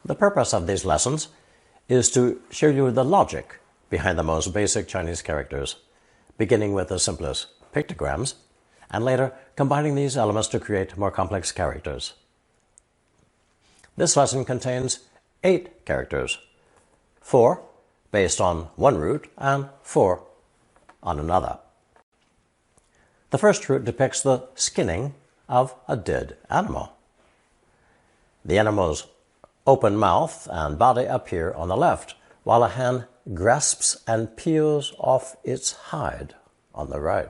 The purpose of these lessons is to show you the logic behind the most basic Chinese characters, beginning with the simplest pictograms, and later combining these elements to create more complex characters. This lesson contains 8 characters, 4 based on one root and 4 on another. The first root depicts the skinning of a dead animal. The animal's open mouth and body appear on the left, while a hand grasps and peels off its hide on the right.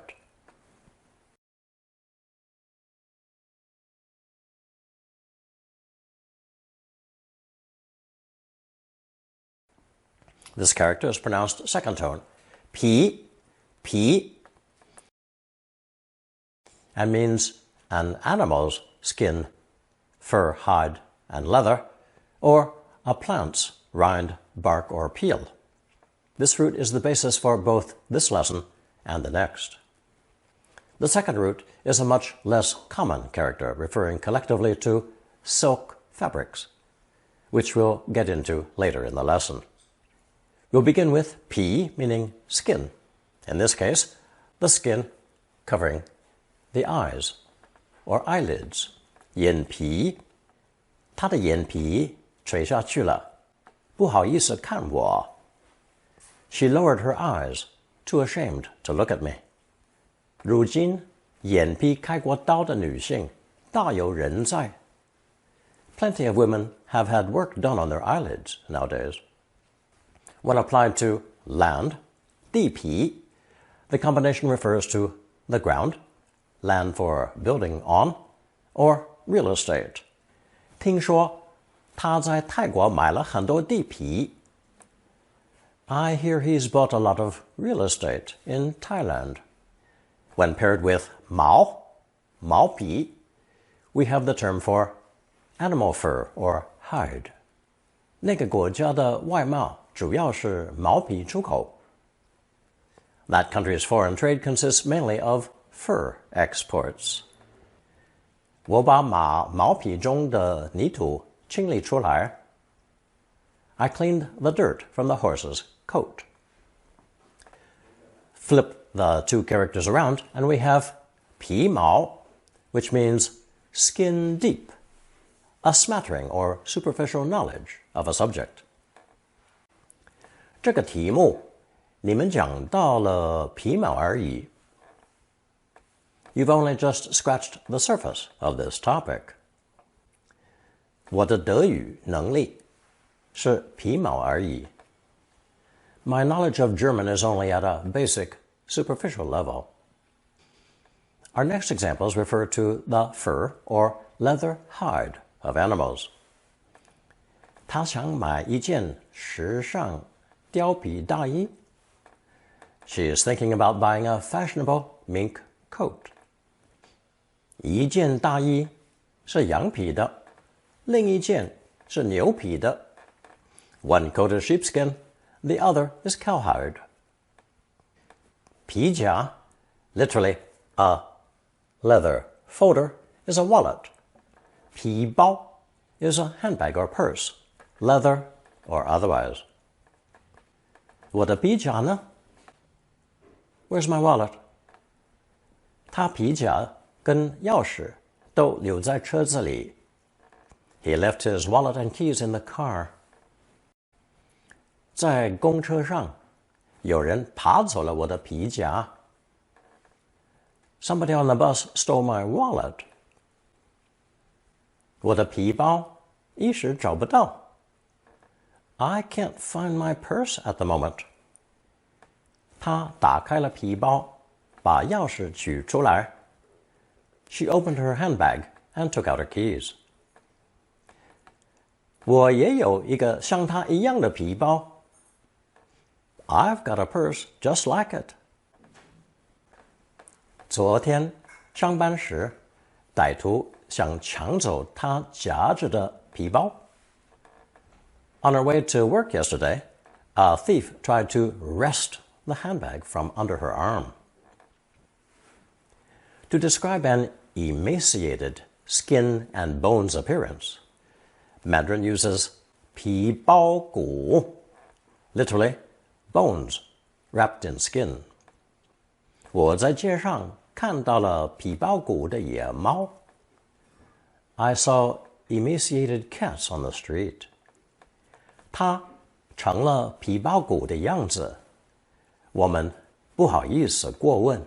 This character is pronounced second tone, pi, pi, and means an animal's skin, fur, hide, and leather, or a plant's rind, bark, or peel. This root is the basis for both this lesson and the next. The second root is a much less common character, referring collectively to silk fabrics, which we'll get into later in the lesson. We'll begin with pi, meaning skin. In this case, the skin covering the eyes, or eyelids. 眼皮，她的眼皮垂下去了，不好意思看我。She lowered her eyes, too ashamed to look at me. 如今，眼皮开过刀的女性大有人在。Plenty of women have had work done on their eyelids nowadays. When applied to land, 地皮, the combination refers to the ground, land for building on, or real estate. 听说他在泰国买了很多地皮. I hear he's bought a lot of real estate in Thailand. When paired with 毛, 毛皮, we have the term for animal fur or hide. 那个国家的外贸主要是毛皮出口. That country's foreign trade consists mainly of fur exports. 我把毛皮中的泥土清理出来. I cleaned the dirt from the horse's coat. Flip the two characters around and we have 皮毛, which means skin deep, a smattering or superficial knowledge of a subject. 这个题目你们讲到了皮毛而已. You've only just scratched the surface of this topic. 我的德语能力是皮毛而已. My knowledge of German is only at a basic, superficial level. Our next examples refer to the fur or leather hide of animals. 他想买一件时尚貂皮大衣. She is thinking about buying a fashionable mink coat. 一件大衣是羊皮的，另一件是牛皮的. One coat is sheepskin, the other is cowhide. 皮夹, literally a leather folder, is a wallet. 皮包 is a handbag or purse, leather or otherwise. 我的皮夹呢? Where's my wallet? 他皮夹跟钥匙都留在车子里. He left his wallet and keys in the car. 在公车上，有人扒走了我的皮夹. Somebody on the bus stole my wallet. 我的皮包一时找不到. I can't find my purse at the moment. 她打开了皮包，把钥匙取出来. She opened her handbag and took out her keys. 我也有一个像她一样的皮包. I've got a purse just like it. 昨天上班时，歹徒想抢走她夹着的皮包. On her way to work yesterday, a thief tried to wrest the handbag from under her arm. To describe an emaciated, skin and bones appearance, Mandarin uses 皮包骨, literally bones wrapped in skin. 我在街上看到了皮包骨的野猫. I saw emaciated cats on the street. 它成了皮包骨的样子，我们不好意思过问。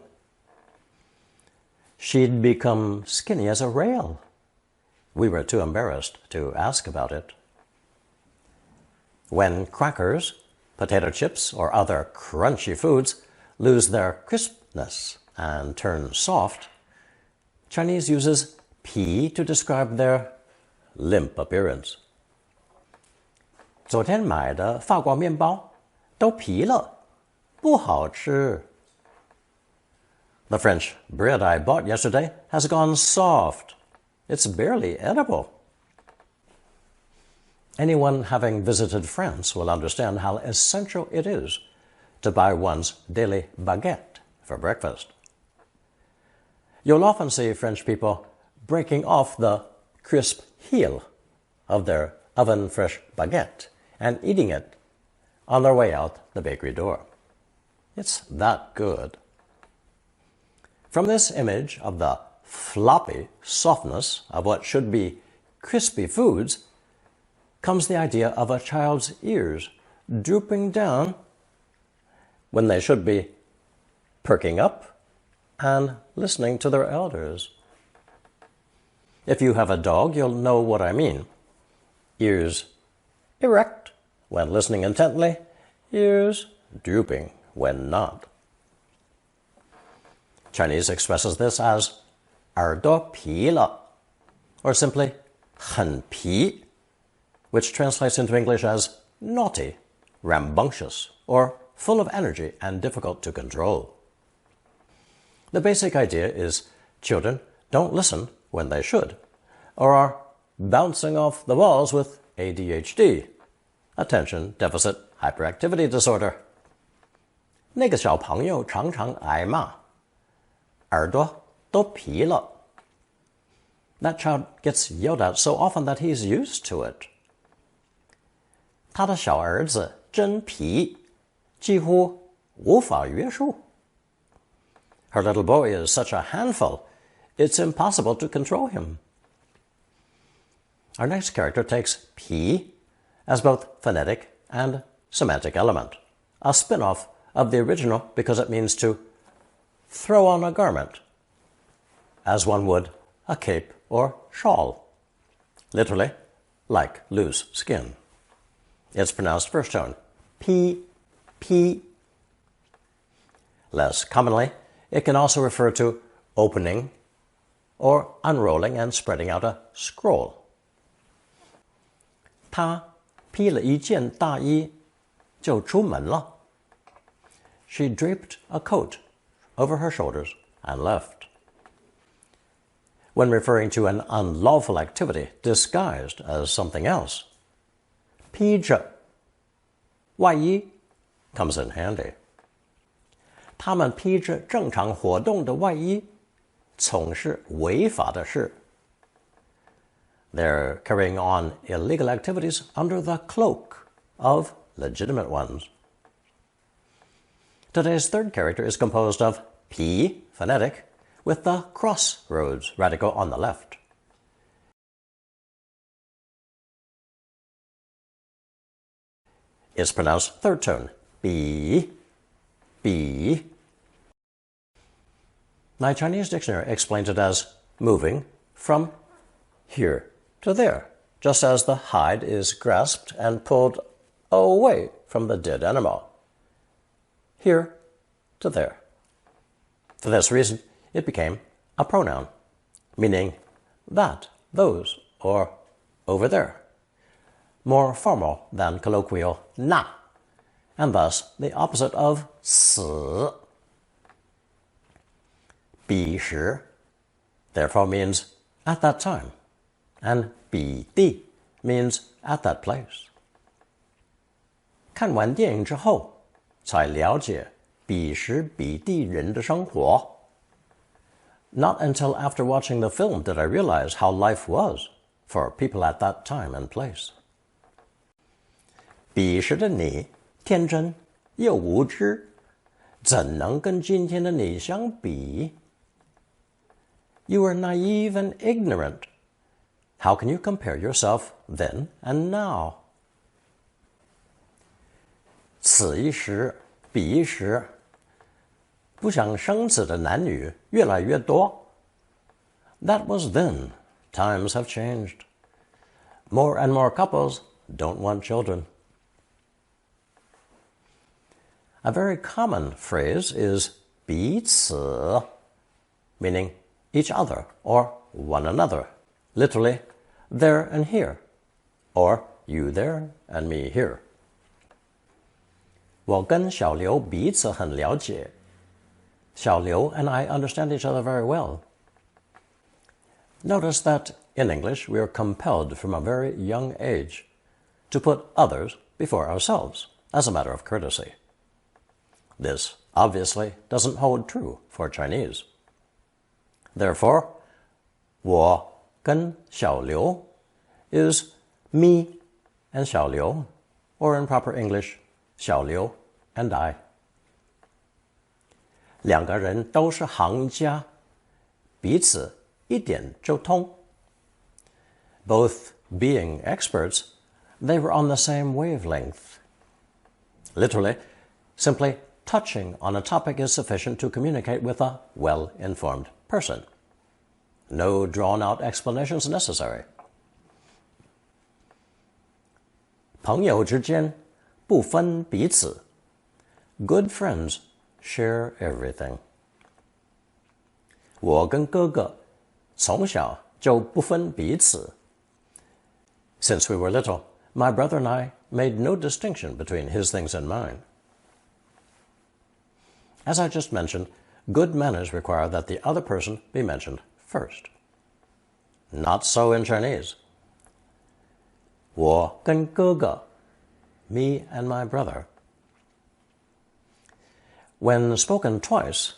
She'd become skinny as a rail. We were too embarrassed to ask about it. When crackers, potato chips, or other crunchy foods lose their crispness and turn soft, Chinese uses 皮 to describe their limp appearance. 昨天买的法国面包都皮了，不好吃。The French bread I bought yesterday has gone soft. It's barely edible. Anyone having visited France will understand how essential it is to buy one's daily baguette for breakfast. You'll often see French people breaking off the crisp heel of their oven-fresh baguette and eating it on their way out the bakery door. It's that good. From this image of the floppy softness of what should be crispy foods comes the idea of a child's ears drooping down when they should be perking up and listening to their elders. If you have a dog, you'll know what I mean. Ears erect when listening intently, ears drooping when not. Chinese expresses this as 耳朵皮了, or simply 很皮, which translates into English as naughty, rambunctious, or full of energy and difficult to control. The basic idea is children don't listen when they should, or are bouncing off the walls with ADHD, attention deficit hyperactivity disorder. 那个小朋友常常挨骂，耳朵都皮了. That child gets yelled at so often that he's used to it. 他的小儿子真皮，几乎无法约束. Her little boy is such a handful, it's impossible to control him. Our next character takes 皮 as both phonetic and semantic element, a spin-off of the original because it means to throw on a garment, as one would a cape or shawl, literally like loose skin. It's pronounced first tone, p, p. Less commonly, it can also refer to opening or unrolling and spreading out a scroll. 她披了一件大衣就出门了. She draped a coat over her shoulders and left. When referring to an unlawful activity disguised as something else, 披着外衣 comes in handy. 他们披着正常活动的外衣从事违法的事. They're carrying on illegal activities under the cloak of legitimate ones. Today's third character is composed of 皮, phonetic, with the crossroads radical on the left. It's pronounced third tone, 比, 比. My Chinese dictionary explains it as moving from here to there, just as the hide is grasped and pulled away from the dead animal. Here to there. For this reason, it became a pronoun, meaning that, those, or over there, more formal than colloquial 那, and thus the opposite of 死. 彼时 therefore means at that time, and 彼地 means at that place. 看完电影之后，才了解彼时彼地人的生活. Not until after watching the film did I realize how life was for people at that time and place. 彼时的你天真又无知，怎能跟今天的你相比？ You were naive and ignorant. How can you compare yourself then and now? 此一时，彼一时，不想生子的男女越来越多。That was then. Times have changed. More and more couples don't want children. A very common phrase is 彼此, meaning each other or one another. Literally, there and here, or you there and me here. 我跟小刘彼此很了解。小刘 and I understand each other very well. Notice that in English we are compelled from a very young age to put others before ourselves as a matter of courtesy. This obviously doesn't hold true for Chinese. Therefore, 我跟小刘 is me and 小刘, or in proper English, 小刘 and I. 两个人都是行家，彼此一点就通。Both being experts, they were on the same wavelength. Literally, simply touching on a topic is sufficient to communicate with a well-informed person. No drawn-out explanations necessary. 朋友之间不分彼此。Good friends share everything. 我跟哥哥从小就不分彼此。Since we were little, my brother and I made no distinction between his things and mine. As I just mentioned, good manners require that the other person be mentioned first. Not so in Chinese. 我跟哥哥 me and my brother. When spoken twice,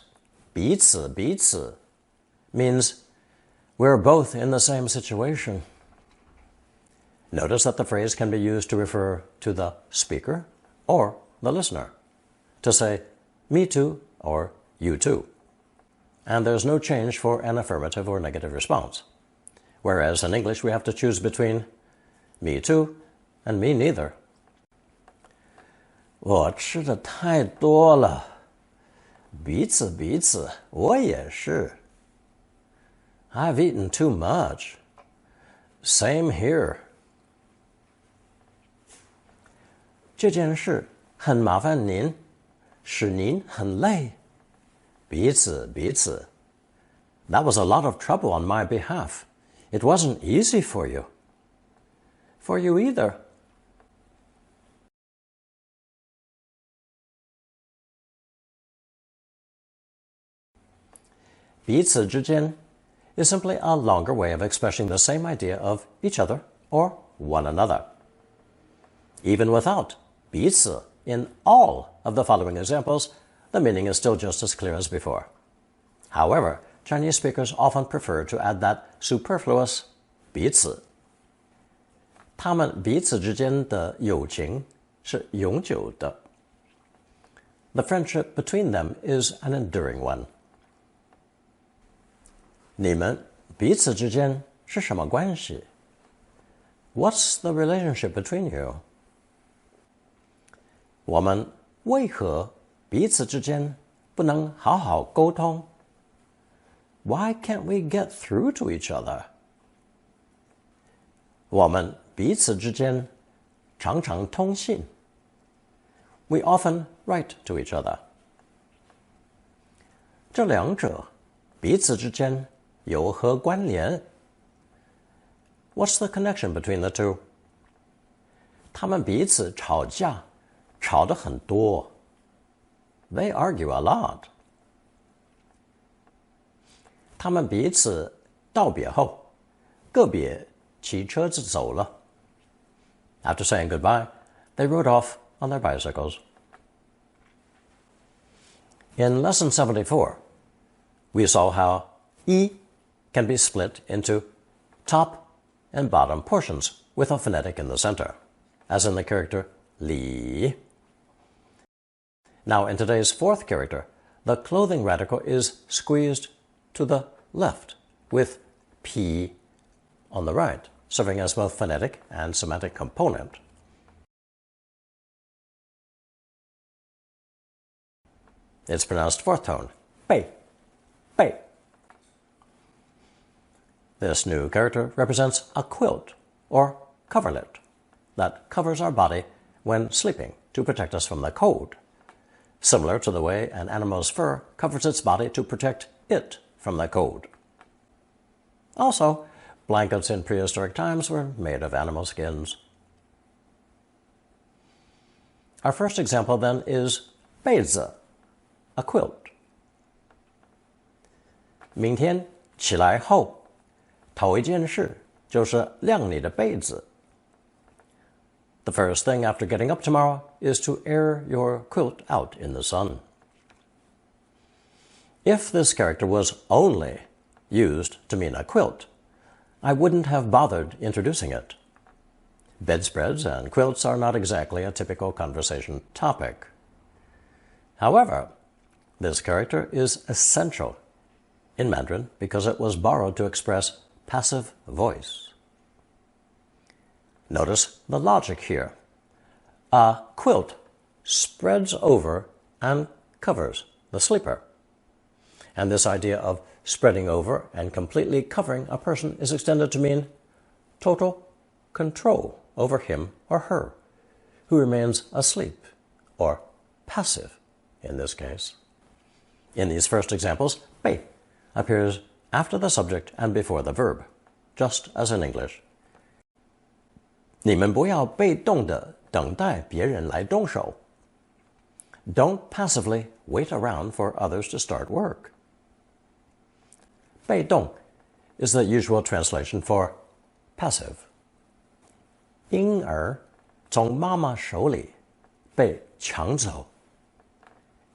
彼此彼此 means we're both in the same situation. Notice that the phrase can be used to refer to the speaker or the listener, to say me too or you too. And there's no change for an affirmative or negative response. Whereas in English we have to choose between me too and me neither. 我吃的太多了，彼此彼此，我也是。I've eaten too much. Same here. 这件事很麻烦您，使您很累。彼此彼此。That was a lot of trouble on my behalf. It wasn't easy for you. For you either. "彼此之间" is simply a longer way of expressing the same idea of each other or one another. Even without 彼此 in all of the following examples, the meaning is still just as clear as before. However, Chinese speakers often prefer to add that superfluous 彼此。他们彼此之间的友情是永久的。The friendship between them is an enduring one. 你们彼此之间是什么关系？ What's the relationship between you? 我们为何彼此之间不能好好沟通？ Why can't we get through to each other? 我们彼此之间常常通信。We often write to each other. 这两者彼此之间有何关联？ What's the connection between the two? 他们彼此吵架，吵得很多。They argue a lot. 他们彼此道别后，个别骑车子走了。After saying goodbye, they rode off on their bicycles. In Lesson 74, we saw how 一 can be split into top and bottom portions with a phonetic in the center, as in the character 里. Now in today's fourth character, the clothing radical is squeezed to the left with P on the right, serving as both phonetic and semantic component. It's pronounced fourth tone, 被, 被. This new character represents a quilt or coverlet that covers our body when sleeping to protect us from the cold, similar to the way an animal's fur covers its body to protect it from the cold. Also, blankets in prehistoric times were made of animal skins. Our first example then is 被子, a quilt. 明天起来后，头一件事就是晾你的被子。The first thing after getting up tomorrow is to air your quilt out in the sun. If this character was only used to mean a quilt, I wouldn't have bothered introducing it. Bedspreads and quilts are not exactly a typical conversation topic. However, this character is essential in Mandarin because it was borrowed to express passive voice. Notice the logic here. A quilt spreads over and covers the sleeper. And this idea of spreading over and completely covering a person is extended to mean total control over him or her, who remains asleep, or passive in this case. In these first examples, 被 appears after the subject and before the verb, just as in English. 你们不要被动地等待别人来动手. Don't passively wait around for others to start work. 被动 is the usual translation for passive. 婴儿从妈妈手里被抢走.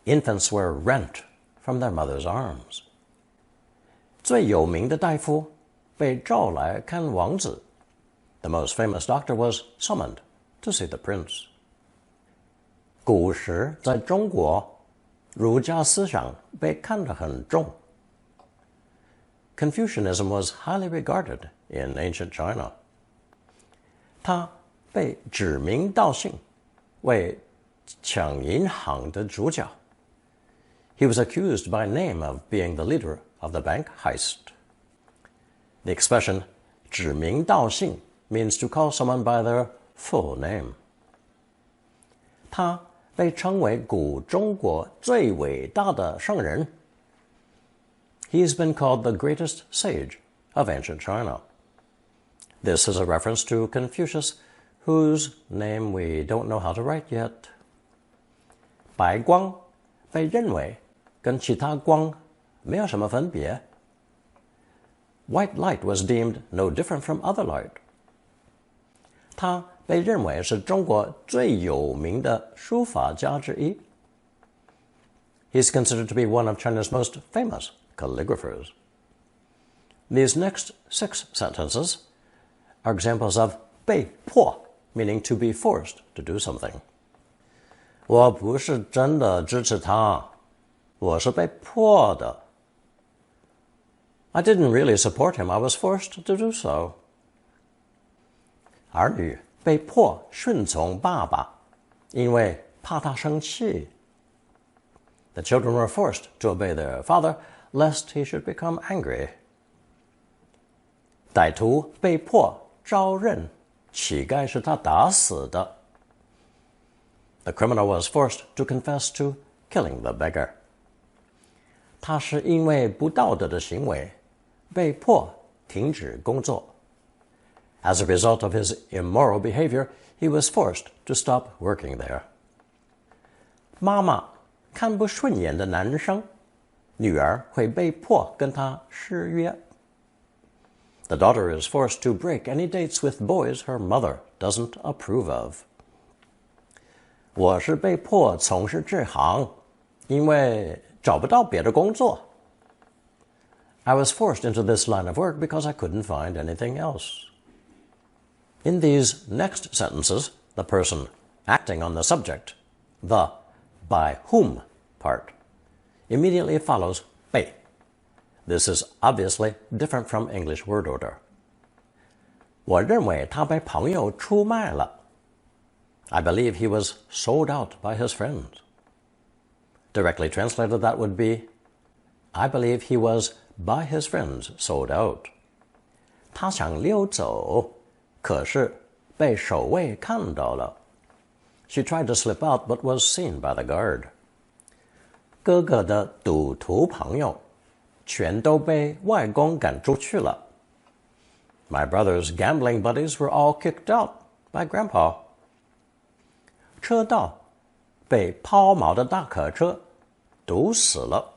Infants were rent from their mother's arms. 最有名的大夫被召来看王子. The most famous doctor was summoned to see the prince. 古时在中国，儒家思想被看得很重. Confucianism was highly regarded in ancient China. 他被指名道姓为抢银行的主角. He was accused by name of being the leader of the bank heist. The expression 指名道姓 means to call someone by their full name. 他被称为古中国最伟大的圣人. He's been called the greatest sage of ancient China. This is a reference to Confucius, whose name we don't know how to write yet. 白光被认为跟其他光没有什么分别. White light was deemed no different from other light. 他被认为是中国最有名的书法家之一. He's considered to be one of China's most famous calligraphers. These next 6 sentences are examples of 被迫, meaning to be forced to do something. 我不是真的支持他，我是被迫的. I didn't really support him, I was forced to do so. 儿女被迫顺从爸爸，因为怕他生气. The children were forced to obey their father, lest he should become angry. 歹徒被迫招认，乞丐是他打死的. The criminal was forced to confess to killing the beggar. 他是因为不道德的行为，被迫停止工作. As a result of his immoral behavior, he was forced to stop working there. 妈妈看不顺眼的男生，女儿会被迫跟他失约. The daughter is forced to break any dates with boys her mother doesn't approve of. 我是被迫从事这行，因为找不到别的工作. I was forced into this line of work because I couldn't find anything else. In these next sentences, the person acting on the subject, the by whom part, immediately follows 被. This is obviously different from English word order. 我认为他被朋友出卖了. I believe he was sold out by his friends. Directly translated, that would be, I believe he was by his friends sold out. 他想溜走，可是被守卫看到了. She tried to slip out but was seen by the guard. 哥哥的赌徒朋友全都被外公赶出去了. My brother's gambling buddies were all kicked out by Grandpa. 车道被抛锚的大客车堵死了.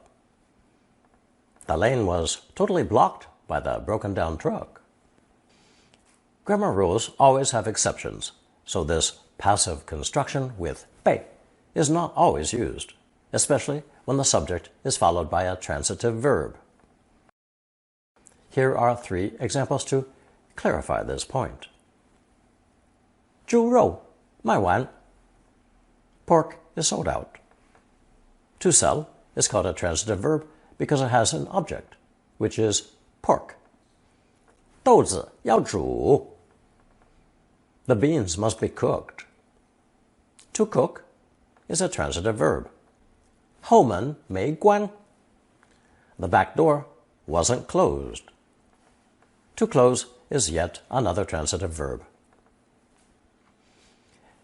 The lane was totally blocked by the broken down truck. Grammar rules always have exceptions, so this passive construction with 被 is not always used, especially when the subject is followed by a transitive verb. Here are 3 examples to clarify this point. 猪肉卖完. Pork is sold out. To sell is called a transitive verb because it has an object, which is pork. 豆子要煮. The beans must be cooked. To cook is a transitive verb. 后门没关. The back door wasn't closed. To close is yet another transitive verb.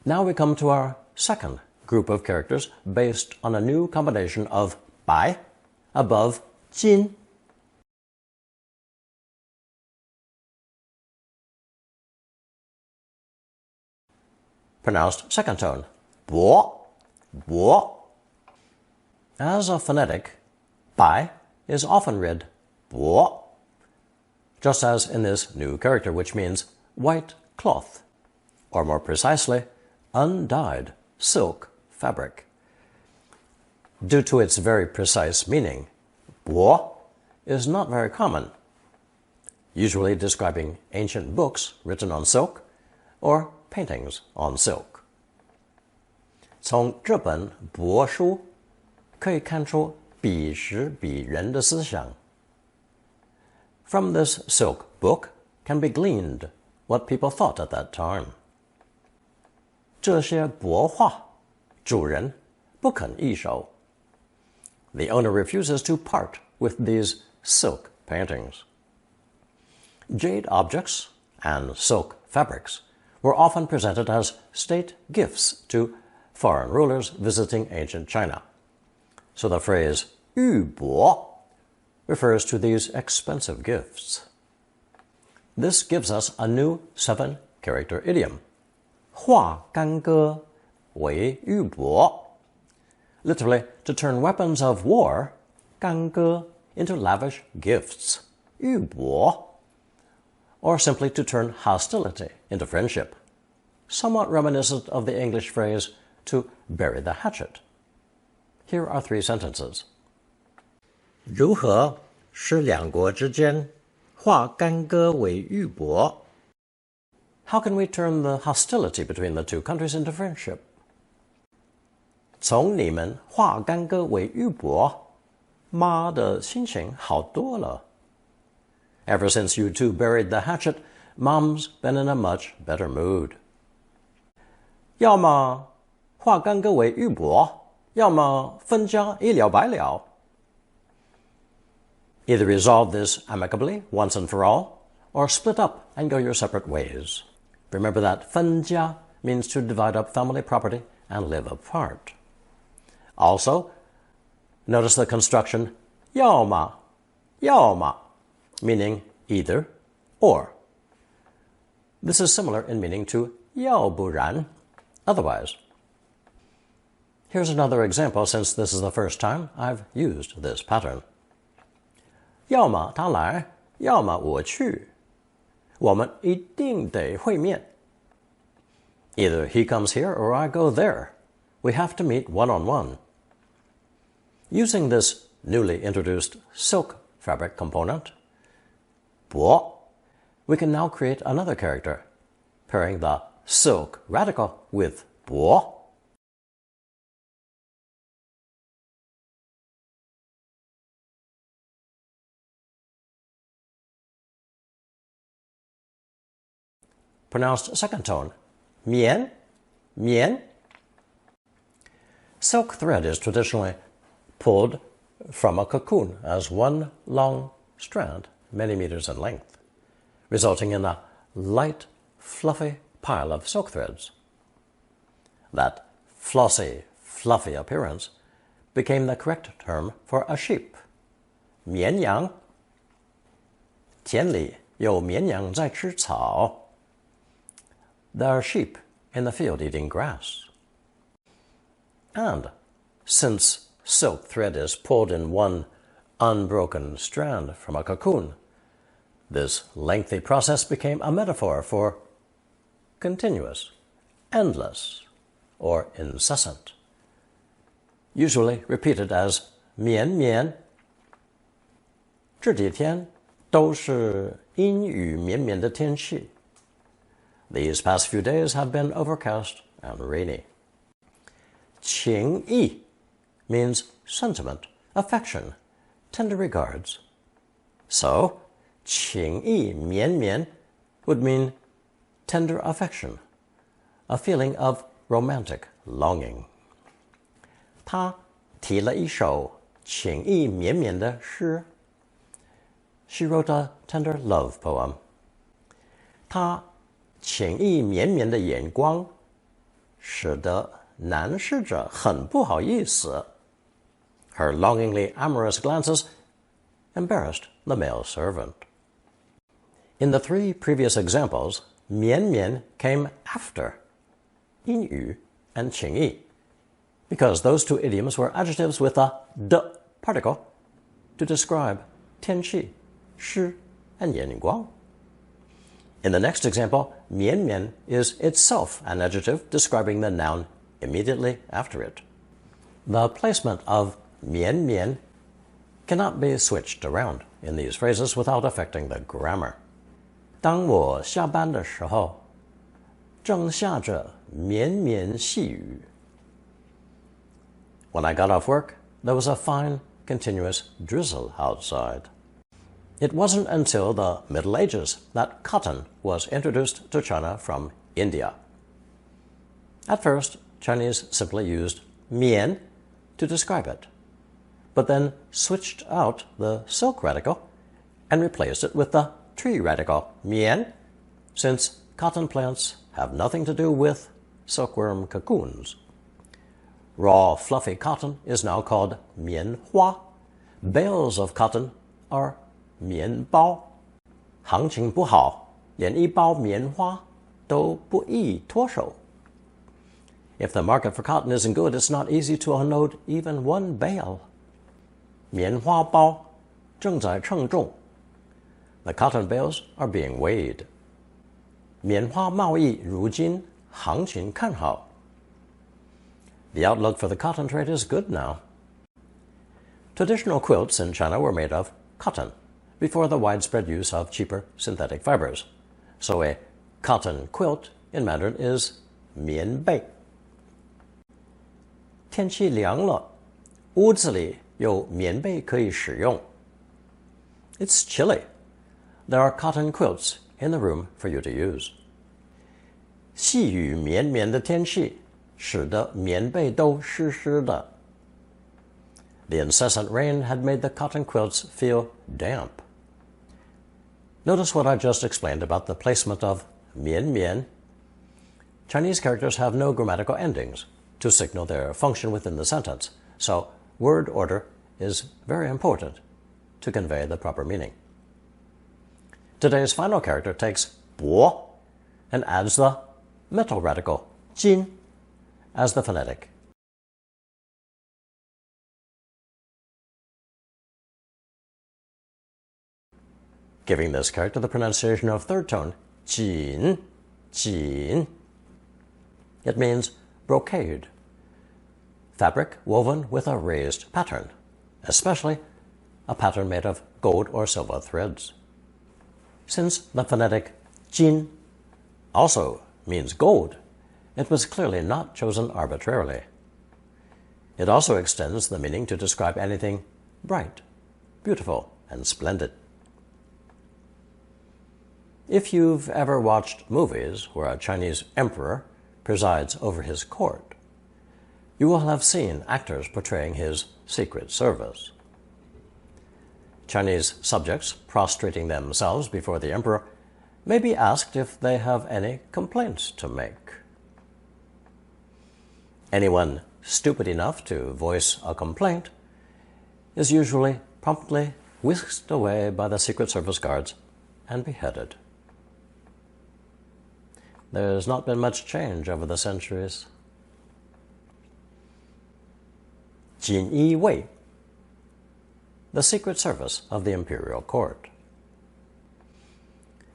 Now we come to our second group of characters based on a new combination of 白 above 金. Pronounced second tone, 薄, 薄. As a phonetic, 白 is often read 薄, just as in this new character, which means white cloth, or more precisely, undyed silk fabric. Due to its very precise meaning, 薄 is not very common, usually describing ancient books written on silk or paintings on silk. 从这本帛书可以看出彼时彼人的思想. From this silk book can be gleaned what people thought at that time. 这些帛画主人不肯易手. The owner refuses to part with these silk paintings. Jade objects and silk fabrics were often presented as state gifts to foreign rulers visiting ancient China. So the phrase 玉帛 refers to these expensive gifts. This gives us a new 7-character idiom. 化干戈为玉帛. Literally, to turn weapons of war, 干戈, into lavish gifts, 玉帛. Or simply to turn hostility into friendship. Somewhat reminiscent of the English phrase to bury the hatchet. Here are 3 sentences. 如何使两国之间化干戈为玉帛? How can we turn the hostility between the 2 countries into friendship? 从你们化干戈为玉帛，妈的心情好多了. Ever since you 2 buried the hatchet, Mom's been in a much better mood. 要么化干戈为玉帛，要么分家一了百了. Either resolve this amicably, once and for all, or split up and go your separate ways. Remember that 分家 means to divide up family property and live apart. Also, notice the construction 要么, 要么, meaning either or. This is similar in meaning to 要不然, otherwise. Here's another example since this is the first time I've used this pattern. 要么他来，要么我去，我们一定得会面. Either he comes here or I go there. We have to meet one-on-one. Using this newly introduced silk fabric component, 帛, we can now create another character, pairing the silk radical with 薄. Pronounced second tone, 棉, 棉. Silk thread is traditionally pulled from a cocoon as one long strand, many meters in length, resulting in a light, fluffy pile of silk threads. That flossy, fluffy appearance became the correct term for a sheep, 绵羊. 田里有绵羊在吃草. There are sheep in the field eating grass. And since silk thread is pulled in one unbroken strand from a cocoon, this lengthy process became a metaphor for continuous, endless, or incessant, usually repeated as 绵绵. 这几天都是阴雨绵绵的天气. These past few days have been overcast and rainy. 情意 means sentiment, affection, tender regards. So, 情意绵绵 would mean tender affection, a feeling of romantic longing. 他提了一首情意绵绵的诗. She wrote a tender love poem. 他情意绵绵的眼光使得男侍者很不好意思. Her longingly amorous glances embarrassed the male servant. In the three previous examples, 绵绵 came after 阴雨 and 情意, because those two idioms were adjectives with a d particle to describe 天气, 诗, and 眼光. In the next example, 绵绵 is itself an adjective describing the noun immediately after it. The placement of 绵绵 cannot be switched around in these phrases without affecting the grammar. 当我下班的时候，正下着绵绵细雨. When I got off work, there was a fine, continuous drizzle outside. It wasn't until the Middle Ages that cotton was introduced to China from India. At first, Chinese simply used 棉 to describe it, but then switched out the silk radical and replaced it with the tree radical 棉, since cotton plants have nothing to do with silkworm cocoons. Raw, fluffy cotton is now called 棉花. Bales of cotton are 棉包. 行情不好，连一包棉花都不易脱手. If the market for cotton isn't good, it's not easy to unload even one bale. 棉花包正在称重. The cotton bales are being weighed. 棉花贸易如今行情看好. The outlook for the cotton trade is good now. Traditional quilts in China were made of cotton before the widespread use of cheaper synthetic fibers. So a cotton quilt in Mandarin is 棉被. 天气凉了，屋子里有棉被可以使用. It's chilly. There are cotton quilts in the room for you to use. 细雨绵绵的天气使得棉被都湿湿的. The incessant rain had made the cotton quilts feel damp. Notice what I just explained about the placement of 绵绵. Chinese characters have no grammatical endings to signal their function within the sentence, so word order is very important to convey the proper meaning. Today's final character takes 薄 and adds the metal radical 金 as the phonetic. Giving this character the pronunciation of third tone, 锦, 锦. It means brocade, fabric woven with a raised pattern, especially a pattern made of gold or silver threads. Since the phonetic 金 also means gold, It was clearly not chosen arbitrarily. It also extends the meaning to describe anything bright, beautiful, and splendid. If you've ever watched movies where a Chinese emperor presides over his court, you will have seen actors portraying his secret service. Chinese subjects prostrating themselves before the emperor may be asked if they have any complaints to make. Anyone stupid enough to voice a complaint is usually promptly whisked away by the Secret Service guards and beheaded. There's not been much change over the centuries. 锦衣卫, the Secret Service of the Imperial Court.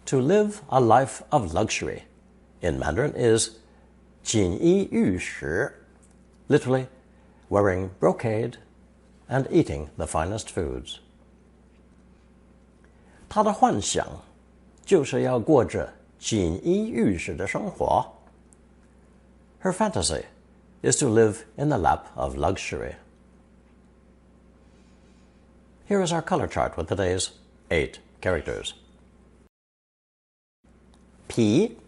To live a life of luxury in Mandarin is 锦衣玉食, literally wearing brocade and eating the finest foods. 他的幻想就是要过着锦衣玉食的生活. Her fantasy is to live in the lap of luxury. Here is our color chart with today's 8 characters. 皮,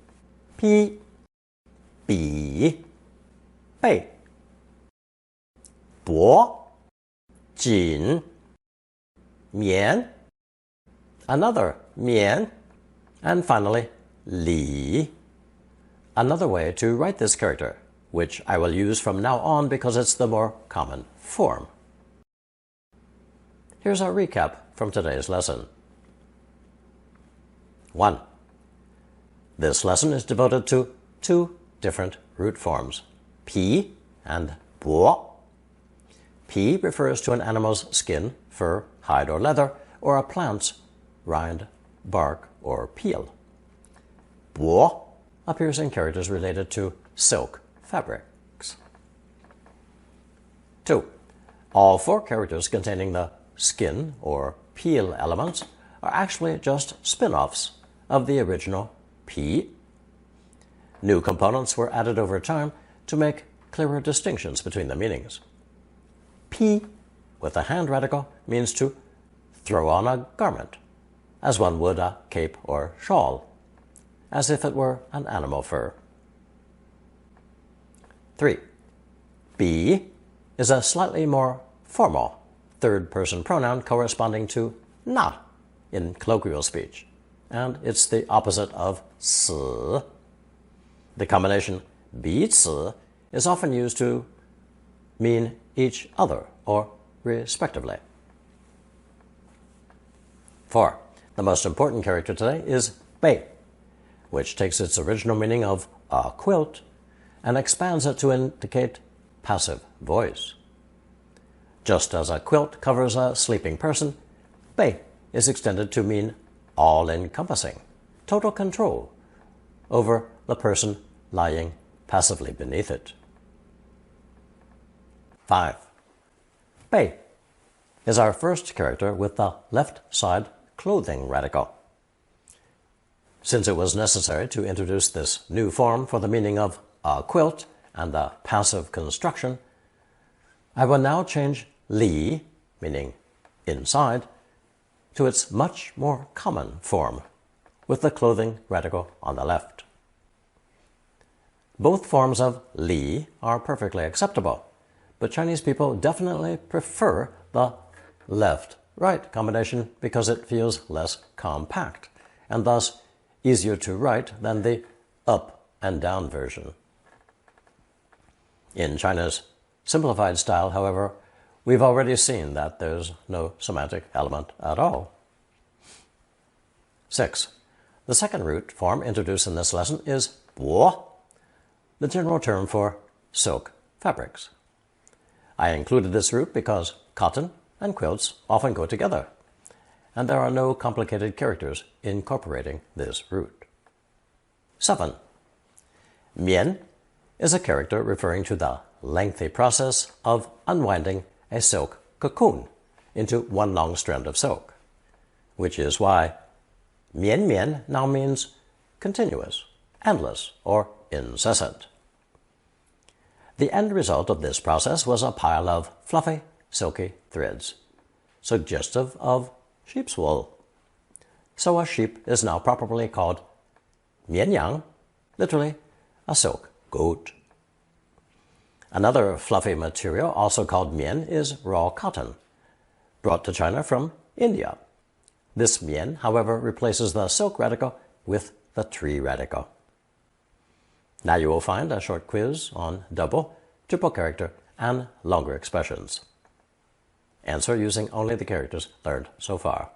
披, 比, 被, 薄, 紧, 棉, another 棉, and finally 里. Another way to write this character, which I will use from now on because it's the more common form. Here's our recap from today's lesson. 1. This lesson is devoted to 2 different root forms, 皮 and 薄. 皮 refers to an animal's skin, fur, hide, or leather, or a plant's rind, bark, or peel. 薄 appears in characters related to silk fabrics. 2. All 4 characters containing the skin or peel elements are actually just spin-offs of the original 皮. New components were added over time to make clearer distinctions between the meanings. 披 with a hand radical means to throw on a garment, as one would a cape or shawl, as if it were an animal fur. 3. 比 is a slightly more formal third-person pronoun corresponding to 那 in colloquial speech, and it's the opposite of 此. The combination 彼此 is often used to mean each other or respectively. 4. The most important character today is 被, which takes its original meaning of a quilt and expands it to indicate passive voice. Just as a quilt covers a sleeping person, 被 is extended to mean all-encompassing, total control over the person lying passively beneath it. 5. 被 is our first character with the left side clothing radical. Since it was necessary to introduce this new form for the meaning of a quilt and the passive construction, I will now change 里, meaning inside, to its much more common form, with the clothing radical on the left. Both forms of 里 are perfectly acceptable, but Chinese people definitely prefer the left-right combination because it feels less compact, and thus easier to write than the up and down version. In China's simplified style, however, we've already seen that there's no semantic element at all. 6. The second root form introduced in this lesson is 薄, the general term for silk fabrics. I included this root because cotton and quilts often go together, and there are no complicated characters incorporating this root. 7. 棉 is a character referring to the lengthy process of unwinding a silk cocoon into one long strand of silk, which is why 绵绵 now means continuous, endless, or incessant. The end result of this process was a pile of fluffy, silky threads, suggestive of sheep's wool. So a sheep is now properly called 绵羊, literally a silk goat. Another fluffy material, also called mian, is raw cotton, brought to China from India. This mian, however, replaces the silk radical with the tree radical. Now you will find a short quiz on double, triple character, and longer expressions. Answer using only the characters learned so far.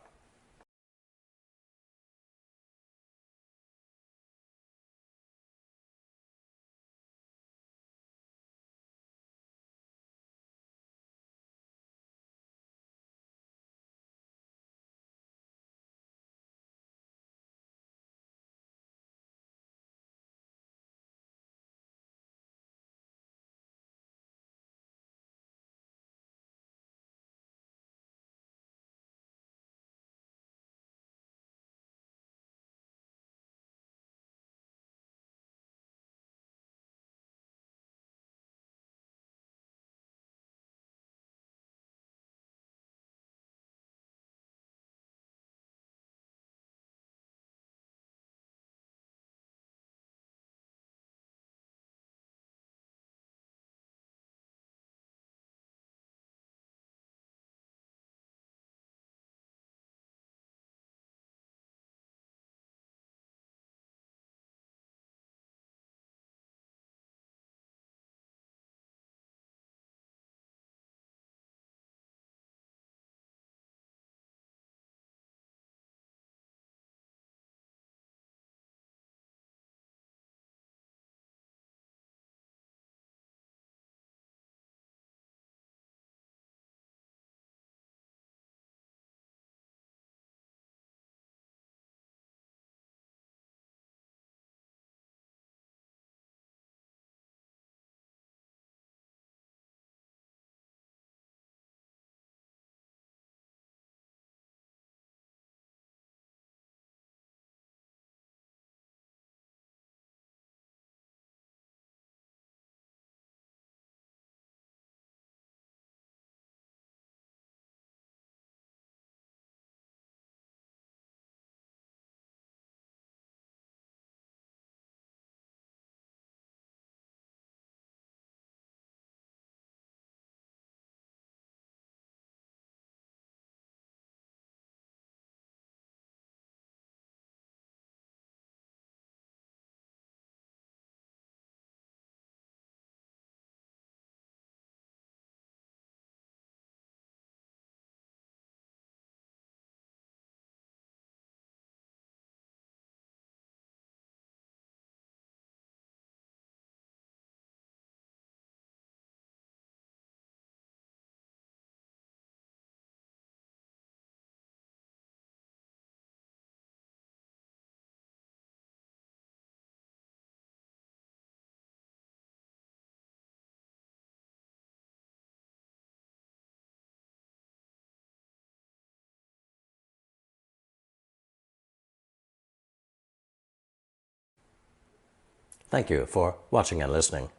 Thank you for watching and listening.